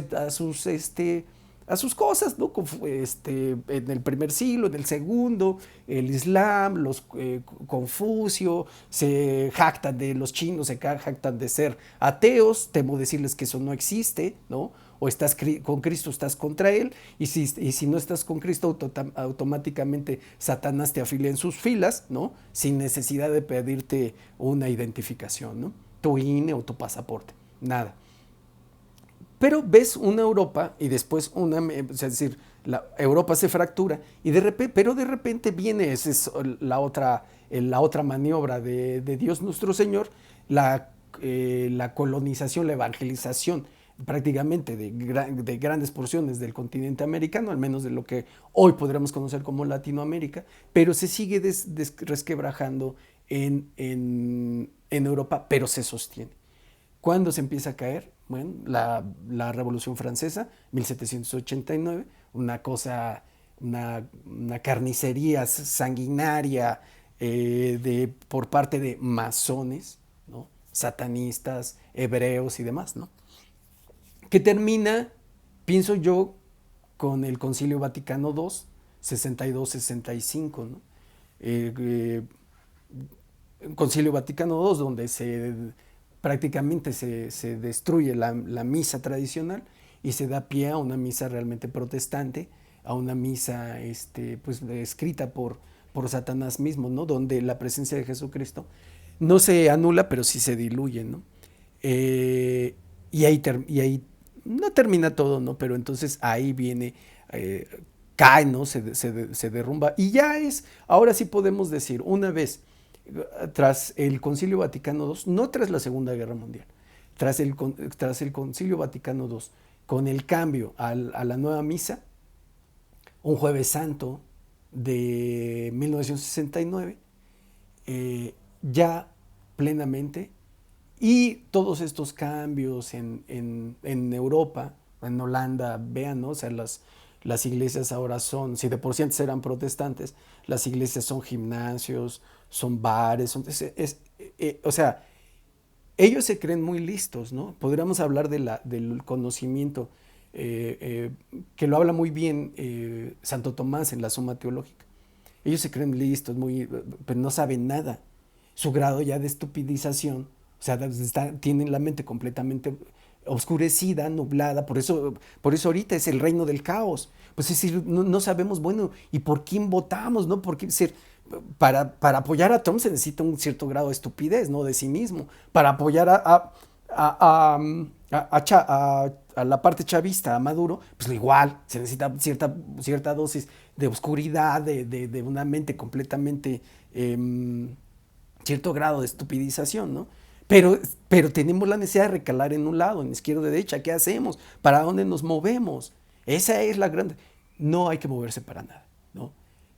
cosas, ¿no? En el primer siglo, en el segundo, el Islam, los Confucio, los chinos se jactan de ser ateos, temo decirles que eso no existe, ¿no? O estás con Cristo, estás contra Él, y si no estás con Cristo, automáticamente Satanás te afilia en sus filas, ¿no? Sin necesidad de pedirte una identificación, ¿no? Tu INE o tu pasaporte, nada. Pero ves una Europa y después es decir, la Europa se fractura y pero de repente viene, esa es la otra maniobra de Dios nuestro Señor, la colonización, la evangelización prácticamente de grandes porciones del continente americano, al menos de lo que hoy podríamos conocer como Latinoamérica, pero se sigue resquebrajando en Europa, pero se sostiene. ¿Cuándo se empieza a caer? Bueno, la Revolución Francesa, 1789, una carnicería sanguinaria por parte de masones, ¿no? Satanistas, hebreos y demás, ¿no? Que termina, pienso yo, con el Concilio Vaticano II, 62-65, ¿no? Concilio Vaticano II, donde prácticamente se destruye la misa tradicional y se da pie a una misa realmente protestante, a una misa pues, escrita por Satanás mismo, ¿no? Donde la presencia de Jesucristo no se anula, pero sí se diluye, ¿no? Y ahí no termina todo, ¿no? Pero entonces ahí viene, cae, ¿no? Se derrumba. Y ahora sí podemos decir, una vez, tras el Concilio Vaticano II, no tras la Segunda Guerra Mundial, tras el Concilio Vaticano II, con el cambio a la nueva misa, un Jueves Santo de 1969, ya plenamente, y todos estos cambios en Europa, en Holanda, vean, ¿no? O sea, las iglesias ahora si de por sí antes eran protestantes, las iglesias son gimnasios, son bares, o sea, ellos se creen muy listos, ¿no? Podríamos hablar del conocimiento, que lo habla muy bien Santo Tomás en la Suma Teológica. Ellos se creen listos, pero no saben nada. Su grado ya de estupidización, o sea, tienen la mente completamente oscurecida, nublada, por eso ahorita es el reino del caos. Pues es decir, no sabemos, bueno, ¿y por quién votamos? ¿No? Porque para apoyar a Trump se necesita un cierto grado de estupidez, ¿no? De cinismo. Para apoyar a a la parte chavista, a Maduro, pues igual, se necesita cierta dosis de oscuridad, de una mente completamente, cierto grado de estupidización, ¿no? Pero tenemos la necesidad de recalar en un lado, en izquierda o derecha. ¿Qué hacemos? ¿Para dónde nos movemos? Esa es la grande. No hay que moverse para nada, ¿no? O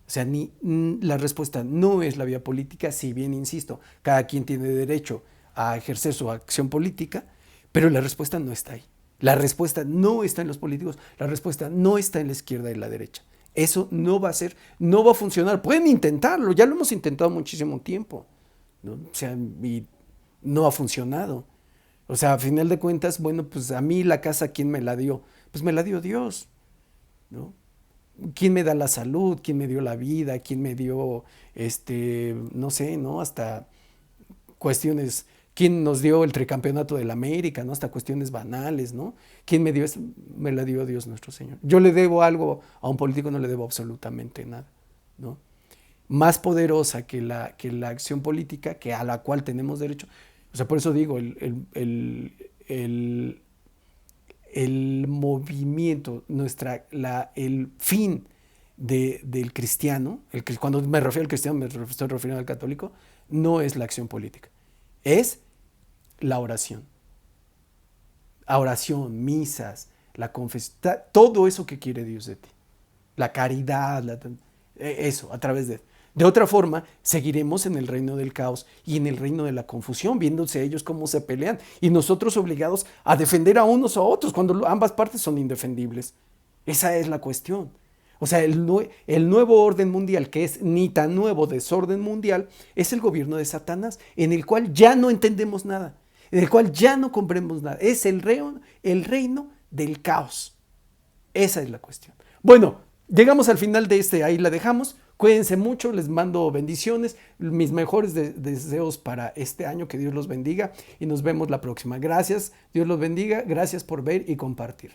sea, la respuesta no es la vía política, si bien insisto, cada quien tiene derecho a ejercer su acción política, pero la respuesta no está ahí. La respuesta no está en los políticos, la respuesta no está en la izquierda y la derecha. Eso no va a ser, no va a funcionar. Pueden intentarlo, ya lo hemos intentado muchísimo tiempo, ¿no? O sea, y no ha funcionado. O sea, a final de cuentas, bueno, pues a mí la casa, ¿quién me la dio? Pues me la dio Dios, ¿no? ¿Quién me da la salud? ¿Quién me dio la vida? ¿Quién me dio, no sé, ¿no? Hasta cuestiones, ¿quién nos dio el tricampeonato de la América, ¿no? Hasta cuestiones banales, ¿no? ¿Quién me dio eso? Me la dio Dios nuestro Señor. Yo le debo algo a un político, no le debo absolutamente nada, ¿no? Más poderosa que la acción política, que a la cual tenemos derecho. O sea, por eso digo, el, el movimiento, el fin del cristiano, cuando me refiero al cristiano me estoy refiriendo al católico, no es la acción política, es la oración. Oración, misas, la confesión, todo eso que quiere Dios de ti. La caridad, eso, a través de... De otra forma, seguiremos en el reino del caos y en el reino de la confusión, viéndose ellos cómo se pelean y nosotros obligados a defender a unos a otros cuando ambas partes son indefendibles. Esa es la cuestión. O sea, el nuevo orden mundial, que es ni tan nuevo desorden mundial, es el gobierno de Satanás, en el cual ya no entendemos nada, en el cual ya no comprendemos nada. Es el reino del caos. Esa es la cuestión. Bueno, llegamos al final de ahí la dejamos. Cuídense mucho, les mando bendiciones, mis mejores deseos para este año, que Dios los bendiga y nos vemos la próxima. Gracias, Dios los bendiga, gracias por ver y compartir.